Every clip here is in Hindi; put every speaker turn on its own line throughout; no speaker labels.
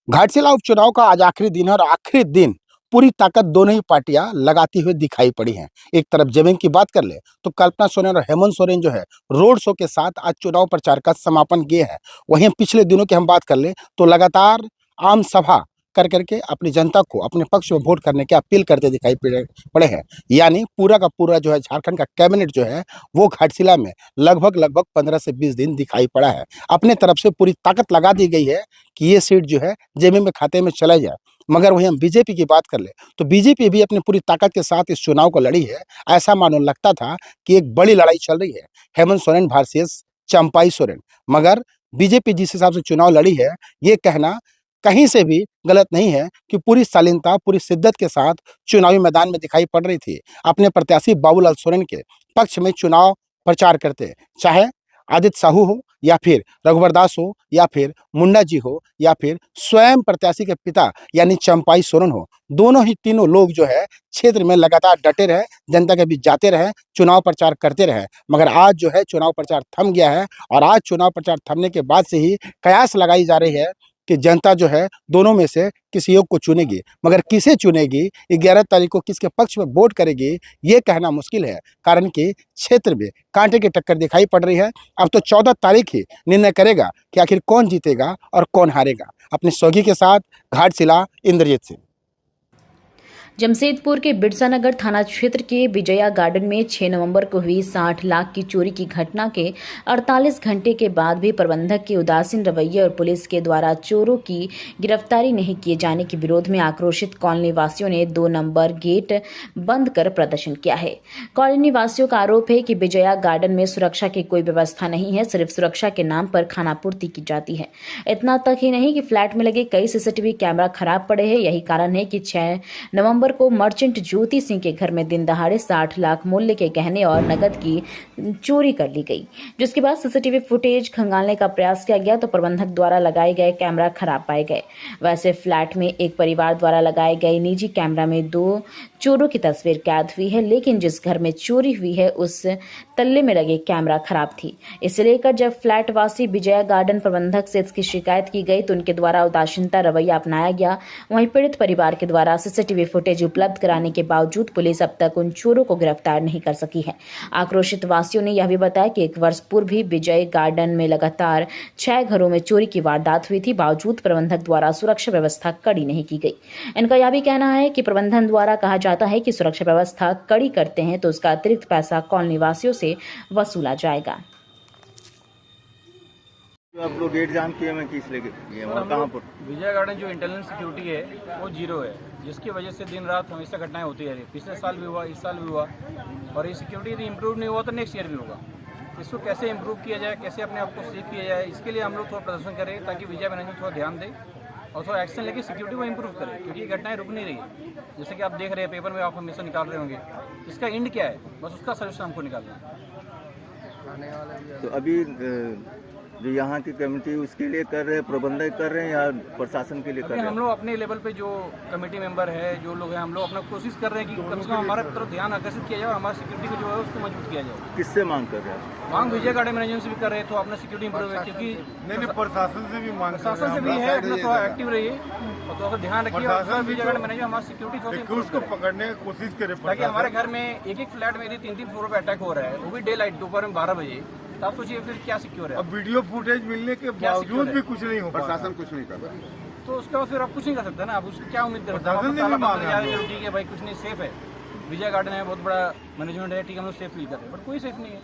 घाटशिला उपचुनाव का आज आखिरी दिन है और आखिरी दिन पूरी ताकत दोनों ही पार्टियां लगाती हुई दिखाई पड़ी हैं। एक तरफ जमीन की बात कर ले तो कल्पना सोरेन और हेमंत सोरेन जो है रोड शो के साथ आज चुनाव प्रचार का समापन किए हैं। वहीं पिछले दिनों की हम बात कर ले तो लगातार आम सभा कर करके अपनी जनता को अपने पक्ष में वोट करने की अपील करते दिखाई पड़े हैं। यानी पूरा का पूरा जो है झारखंड का कैबिनेट जो है वो घाटशिला में लगभग 15 से 20 दिन दिखाई पड़ा है। अपने तरफ से पूरी ताकत लगा दी गई है कि ये सीट जो है जेबी में खाते में चला जाए। मगर वहीं हम बीजेपी की बात कर ले तो बीजेपी भी अपनी पूरी ताकत के साथ इस चुनाव को लड़ी है। ऐसा मानो लगता था कि एक बड़ी लड़ाई चल रही है, हेमंत सोरेन वर्सेस चंपाई सोरेन। मगर बीजेपी जिस हिसाब से चुनाव लड़ी है, ये कहना कहीं से भी गलत नहीं है कि पूरी शालीनता, पूरी शिद्दत के साथ चुनावी मैदान में दिखाई पड़ रही थी। अपने प्रत्याशी बाबूलाल सोरेन के पक्ष में चुनाव प्रचार करते, चाहे आदित्य साहू हो या फिर रघुवर दास हो या फिर मुंडा जी हो या फिर स्वयं प्रत्याशी के पिता यानी चंपाई सोरेन हो, दोनों ही तीनों लोग जो है क्षेत्र में लगातार डटे रहे, जनता के बीच जाते रहे, चुनाव प्रचार करते रहे। मगर आज जो है चुनाव प्रचार थम गया है और आज चुनाव प्रचार थमने के बाद से ही कयास लगाई जा रही है कि जनता जो है दोनों में से किसी एक को चुनेगी। मगर किसे चुनेगी, 11 तारीख को किसके पक्ष में वोट करेगी, ये कहना मुश्किल है। कारण कि क्षेत्र में कांटे की टक्कर दिखाई पड़ रही है। अब तो 14 तारीख ही निर्णय करेगा कि आखिर कौन जीतेगा और कौन हारेगा। अपने सहयोगी के साथ घाटशिला इंद्रजीत सिंह।
जमशेदपुर के बिरसा नगर थाना क्षेत्र के विजया गार्डन में 6 नवंबर को हुई 60 लाख की चोरी की घटना के 48 घंटे के बाद भी प्रबंधक के उदासीन रवैये और पुलिस के द्वारा चोरों की गिरफ्तारी नहीं किए जाने के विरोध में आक्रोशित कॉलोनी वासियों ने 2 नंबर गेट बंद कर प्रदर्शन किया है। कॉलोनी वासियों का आरोप है कि विजया गार्डन में सुरक्षा की कोई व्यवस्था नहीं है, सिर्फ सुरक्षा के नाम पर खानापूर्ति की जाती है। इतना तक ही नहीं कि फ्लैट में लगे कई सीसीटीवी कैमरा खराब पड़े हैं। यही कारण है कि 6 नवंबर को मर्चेंट ज्योति सिंह के घर में दिन दहाड़े 60 लाख मूल्य के गहने और नकद की चोरी कर ली गई, जिसके बाद सीसीटीवी फुटेज खंगालने का प्रयास किया गया तो प्रबंधक द्वारा लगाए गए कैमरा खराब पाए गए। वैसे फ्लैट में एक परिवार द्वारा लगाए गए निजी कैमरा में 2 चोरों की तस्वीर कैद हुई है, लेकिन जिस घर में चोरी हुई है उस तल्ले में लगे कैमरा खराब थी। इसे लेकर जब फ्लैट वासी विजया गार्डन प्रबंधक से इसकी शिकायत की गई तो उनके द्वारा उदासीनता रवैया अपनाया गया। वहीं पीड़ित परिवार के द्वारा सीसीटीवी फुटेज उपलब्ध कराने के बावजूद पुलिस अब तक उन चोरों को गिरफ्तार नहीं कर सकी है। आक्रोशित वासियों ने यह भी बताया कि 1 वर्ष पूर्व भी विजय गार्डन में लगातार 6 घरों में चोरी की वारदात हुई थी, बावजूद प्रबंधक द्वारा सुरक्षा व्यवस्था कड़ी नहीं की गई। इनका यह भी कहना है कि प्रबंधन द्वारा कहा जाता है कि सुरक्षा व्यवस्था कड़ी करते हैं तो उसका अतिरिक्त पैसा कॉलोनी वासियों से वसूला जाएगा।
आप लोग गेट जाम किए, मैं किस लेके किए और कहां पर?
विजय गार्डन जो इंटेलिजेंस सिक्योरिटी है वो 0 है, जिसकी वजह से दिन रात हमेशा घटनाएं होती रही। पिछले साल भी हुआ, इस साल भी हुआ और ये सिक्योरिटी यदि इम्प्रूव नहीं हुआ तो नेक्स्ट ईयर भी होगा। इसको कैसे इम्प्रूव किया जाए, कैसे अपने आप को सेफ किया जाए, इसके लिए हम लोग थोड़ा प्रदर्शन करें ताकि विजय मैनेजमेंट थोड़ा ध्यान दे और थोड़ा एक्शन लेके सिक्योरिटी को इम्प्रूव करें, क्योंकि ये घटनाएं रुक नहीं रही। जैसे कि आप देख रहे हैं पेपर में, आप हमेशा निकाल रहे होंगे, इसका एंड क्या है, बस उसका सोल्यूशन हमको निकालना है।
तो अभी जो यहाँ की कमेटी उसके लिए कर रहे हैं, प्रबंधक कर रहे हैं या प्रशासन के लिए कर रहे हैं?
हम लोग अपने लेवल पे जो कमेटी मेंबर है, जो लोग हैं, हम लोग अपना कोशिश कर रहे हैं कि कम से कम हमारा तरफ ध्यान आकर्षित किया जाए और हमारी सिक्योरिटी को जो है उसको मजबूत किया जाए।
किससे मांग कर रहे हैं?
मांग विजय गार्डन मैनेजमेंट से भी कर रहे हैं, तो अपना सिक्योरिटी इम्प्रूव है, क्योंकि
नहीं प्रशासन से भी मांग,
प्रशासन से भी है, अपना थोड़ा एक्टिव रहिए और थोड़ा ध्यान रखिए। और विजय गार्डन मैनेजर हमारी सिक्योरिटी थोड़ी
उसको पकड़ने की कोशिश करे,
ताकि हमारे घर में एक फ्लैट में यदि 3-3 फ्लोर पे अटैक हो रहा है, वो भी डे लाइट दोपहर में 12 बजे, तो आप सोचिए फिर क्या सिक्योर है।
अब वीडियो फुटेज मिलने के बावजूद भी कुछ नहीं हो,
प्रशासन कुछ नहीं कर रहा,
तो उसका फिर आप कुछ नहीं कर सकते ना। आप उसकी क्या उम्मीद करते
हैं?
चलो ठीक है भाई, कुछ नहीं, सेफ है, विजय गार्डन है, बहुत बड़ा मैनेजमेंट है, ठीक है, हम लोग सेफ फील कर रहे हैं, बट कोई सेफ नहीं है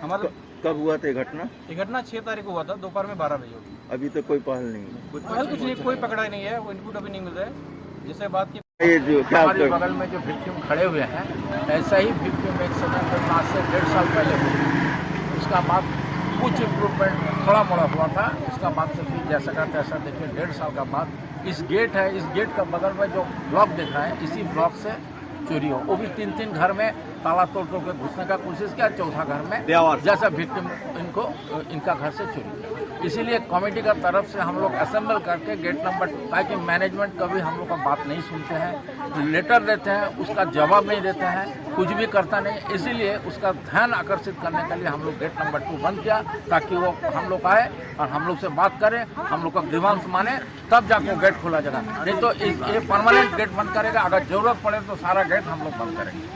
हमारा।
कब हुआ था ये घटना?
ये घटना 6 तारीख को हुआ था, दोपहर में 12 बजे होगी।
अभी तक कोई पहल नहीं है?
पहल कुछ नहीं, कोई पकड़ा नहीं है, वो इनपुट अभी नहीं मिल रहा है। जैसे बात की
ये जो क्या
हमारे बगल में जो विक्टिम खड़े हुए हैं, ऐसा ही विक्टिम एक समय पर आज से 1.5 साल पहले हुई। उसका बाद कुछ इम्प्रूवमेंट थोड़ा मोड़ा हुआ था, उसका बाद से फिर जैसा का तैसा देखिए 1.5 साल का बाद इस गेट है, इस गेट का बगल में जो ब्लॉक दिख रहा है, इसी ब्लॉक से चोरी हो, वो भी 3-3 घर में ताला तोड़ के घुसने का कोशिश किया, चौथा घर में जैसा विक्टिम इनका घर से चोरी किया। इसीलिए कमेटी का तरफ से हम लोग असेंबल करके गेट नंबर 2, ताकि मैनेजमेंट कभी हम लोग का बात नहीं सुनते हैं, लेटर देते हैं, उसका जवाब नहीं देते हैं, कुछ भी करता नहीं। इसीलिए उसका ध्यान आकर्षित करने के लिए हम लोग गेट नंबर 2 बंद किया, ताकि वो हम लोग आए और हम लोग से बात करें, हम लोग का ग्रीवांस माने, तब जाके गेट खोला जाएगा। नहीं तो ये परमानेंट गेट बंद करेगा। अगर जरूरत पड़े तो सारा गेट हम लोग बंद करेंगे।